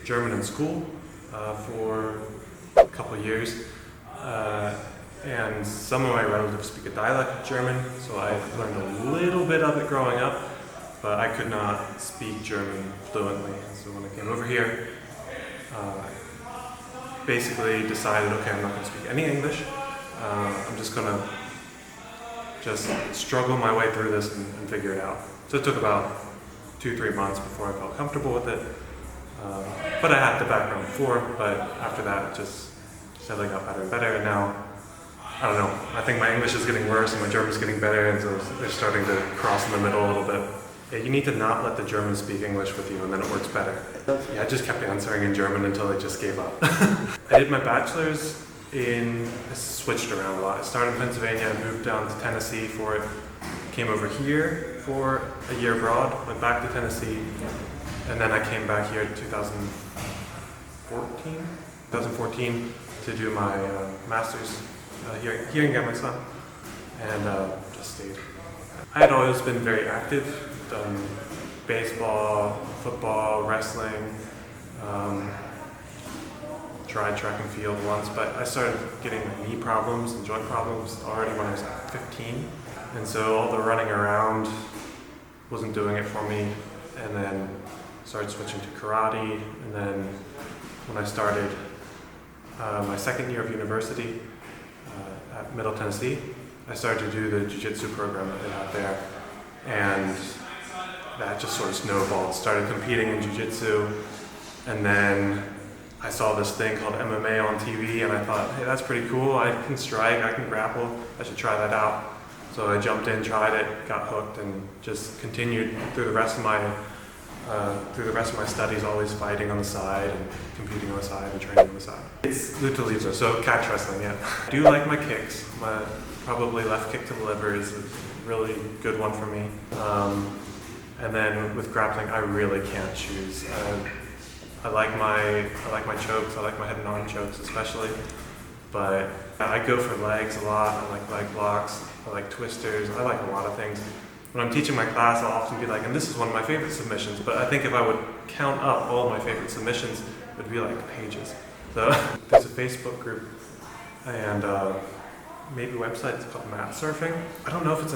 German in school for a couple of years, and some of my relatives speak a dialect of German, so I learned a little bit of it growing up, but I could not speak German fluently. So when I came over here, basically decided, okay, I'm not going to speak any English. I'm just going to struggle my way through this and figure it out. So it took about 2-3 months before I felt comfortable with it. But I had the background before, but after that, it just steadily got better and better. And now, I don't know, I think my English is getting worse and my German is getting better, and so they're starting to cross in the middle a little bit. Yeah, you need to not let the Germans speak English with you, and then it works better. Yeah, I just kept answering in German until I just gave up. I did my bachelor's I switched around a lot. I started in Pennsylvania, moved down to Tennessee for it, came over here for a year abroad, went back to Tennessee, and then I came back here in 2014 to do my master's here in Gamma, and just stayed. I had always been very active, done baseball, football, wrestling, tried track and field once, but I started getting knee problems and joint problems already when I was 15, and so all the running around wasn't doing it for me, and then started switching to karate, and then when I started my second year of university at Middle Tennessee, I started to do the jiu-jitsu program that they had there, and that just sort of snowballed. Started competing in jiu-jitsu, and then I saw this thing called MMA on TV, and I thought, hey, that's pretty cool. I can strike, I can grapple, I should try that out. So I jumped in, tried it, got hooked, and just continued through the rest of my studies, always fighting on the side and competing on the side and training on the side. It's luta livre, so catch wrestling, yeah. I do like my kicks. My probably left kick to the liver is a really good one for me. And then with grappling, I really can't choose. I like my chokes. I like my head and arm chokes especially, but I go for legs a lot. I like leg blocks. I like twisters. I like a lot of things. When I'm teaching my class, I'll often be like, and this is one of my favorite submissions, but I think if I would count up all of my favorite submissions, it would be like pages. So there's a Facebook group and maybe a website, it's called Mat Surfing. I don't know if it's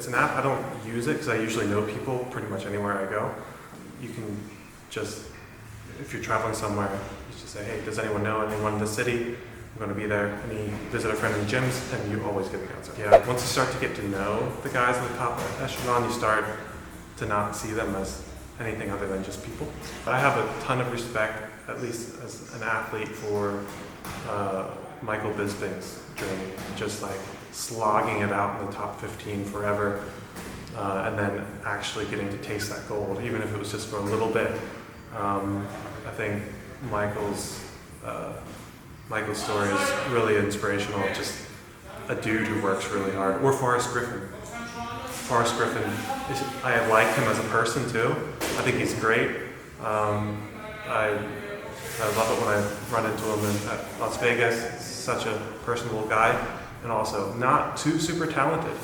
an app. I don't use it because I usually know people pretty much anywhere I go. You can just, if you're traveling somewhere, you just say, hey, does anyone know anyone in the city? I'm going to be there. And you visit a friend in the gyms, and you always get an answer. Yeah, once you start to get to know the guys in the top echelon, you start to not see them as anything other than just people. But I have a ton of respect, at least as an athlete, for Michael Bisping's journey, just like slogging it out in the top 15 forever, and then actually getting to taste that gold, even if it was just for a little bit. I think Michael's story is really inspirational. Just a dude who works really hard. Or Forrest Griffin. I like him as a person too. I think he's great. I love it when I run into him at Las Vegas. He's such a personable guy, and also not too super talented,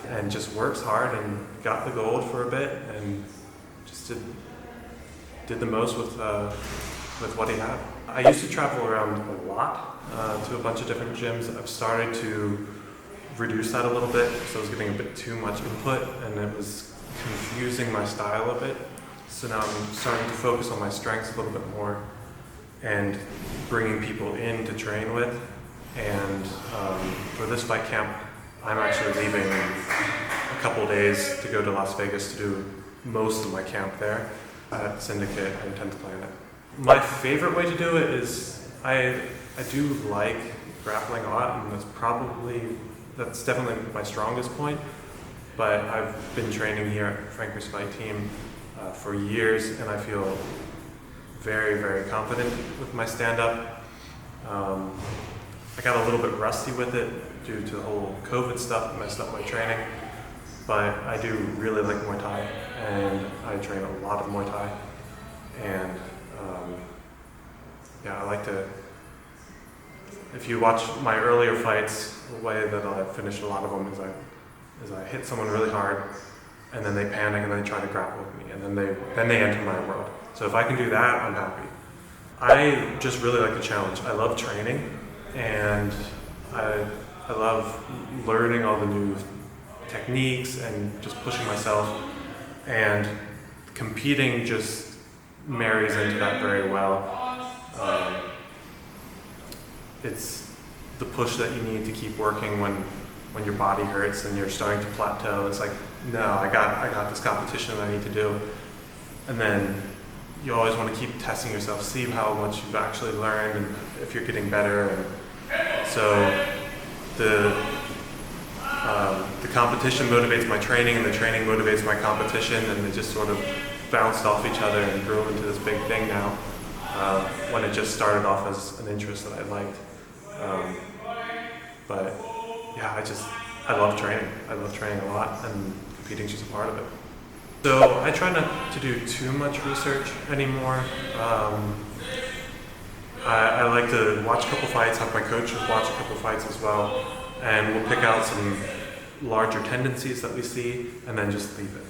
and just works hard and got the gold for a bit, and just did the most with what he had. I used to travel around a lot to a bunch of different gyms. I've started to reduce that a little bit because I was getting a bit too much input, and it was confusing my style a bit. So now I'm starting to focus on my strengths a little bit more and bringing people in to train with. And for this fight camp, I'm actually leaving in a couple days to go to Las Vegas to do most of my camp there at Syndicate and 10th Planet. My favorite way to do it is I do like grappling a lot, and that's definitely my strongest point. But I've been training here at Franker's Fight Team for years, and I feel very, very confident with my stand-up. I got a little bit rusty with it due to the whole COVID stuff that messed up my training, but I do really like Muay Thai, and I train a lot of Muay Thai, and I like to, if you watch my earlier fights, the way that I finish a lot of them is I hit someone really hard, and then they panic and they try to grapple with me, and then they enter my world. So if I can do that, I'm happy. I just really like the challenge. I love training, and I love learning all the new techniques and just pushing myself, and competing just marries into that very well. It's the push that you need to keep working when your body hurts and you're starting to plateau. It's like, no, I got this competition I need to do. And then you always want to keep testing yourself, see how much you've actually learned and if you're getting better. And so the competition motivates my training, and the training motivates my competition, and they just sort of bounced off each other and grew into this big thing now, when it just started off as an interest that I liked. But yeah, I love training. I love training a lot, and competing is just a part of it. So I try not to do too much research anymore. I like to watch a couple fights, have my coaches watch a couple fights as well, and we'll pick out some larger tendencies that we see and then just leave it.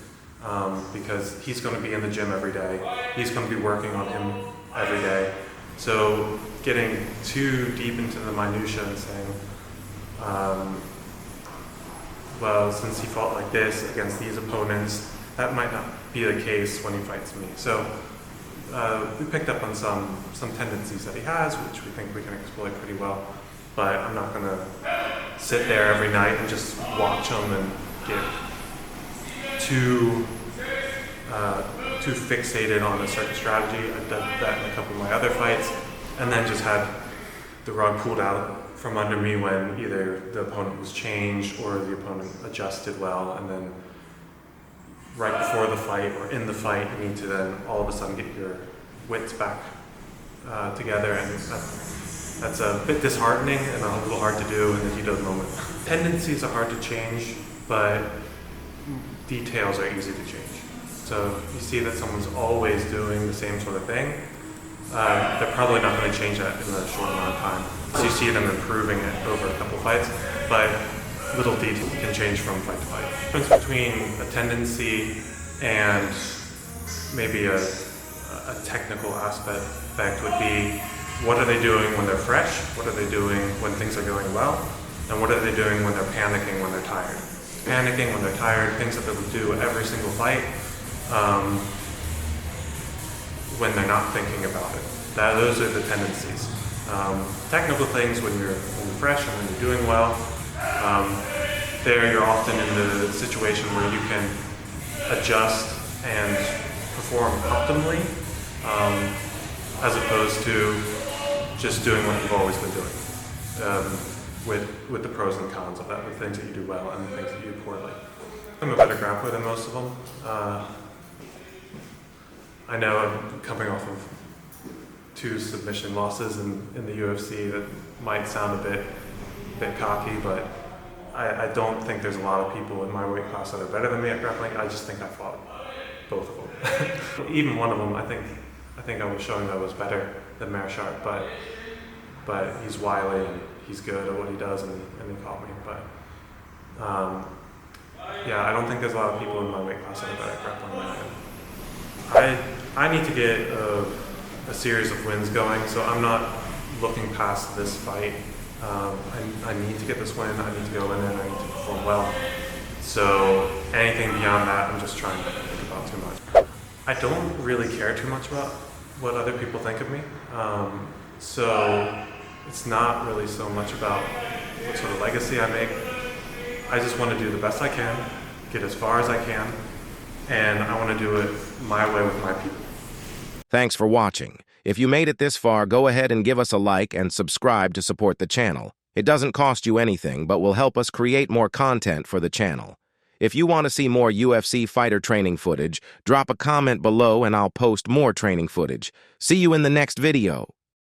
Because he's going to be in the gym every day. He's going to be working on him every day. So getting too deep into the minutia and saying, well, since he fought like this against these opponents, that might not be the case when he fights me. So we picked up on some tendencies that he has, which we think we can exploit pretty well. But I'm not going to sit there every night and just watch him and get too fixated on a certain strategy. I've done that in a couple of my other fights, and then just had the rug pulled out from under me when either the opponent was changed or the opponent adjusted well, and then right before the fight or in the fight, you need to then all of a sudden get your wits back together, and that's a bit disheartening and a little hard to do in the heat of the moment. Tendencies are hard to change, but details are easy to change. So you see that someone's always doing the same sort of thing, they're probably not going to change that in a short amount of time. So you see them improving it over a couple fights, but little details can change from fight to fight. The difference between a tendency and maybe a technical aspect would be, what are they doing when they're fresh? What are they doing when things are going well? And what are they doing when they're panicking, when they're tired? Panicking, when they're tired, things that they'll do every single fight, when they're not thinking about it. Those are the tendencies. Technical things when you're fresh and when you're doing well, there you're often in the situation where you can adjust and perform optimally, as opposed to just doing what you've always been doing, with the pros and cons of that, the things that you do well and the things that you do poorly. I'm a better grappler than most of them. I know I'm coming off of 2 submission losses in the UFC. That might sound a bit cocky, but I don't think there's a lot of people in my weight class that are better than me at grappling. I just think I fought both of them. Even one of them, I think I was showing that I was better than Marshart, but he's wily and he's good at what he does, and he caught me. But yeah, I don't think there's a lot of people in my weight class that are better at grappling than I am. I need to get a series of wins going, so I'm not looking past this fight. I need to get this win, I need to go in and I need to perform well. So anything beyond that, I'm just trying not to think about too much. I don't really care too much about what other people think of me. So it's not really so much about what sort of legacy I make. I just want to do the best I can, get as far as I can, and I want to do it my way with my people. Thanks for watching. If you made it this far, go ahead and give us a like and subscribe to support the channel. It doesn't cost you anything, but will help us create more content for the channel. If you want to see more UFC fighter training footage, drop a comment below and I'll post more training footage. See you in the next video.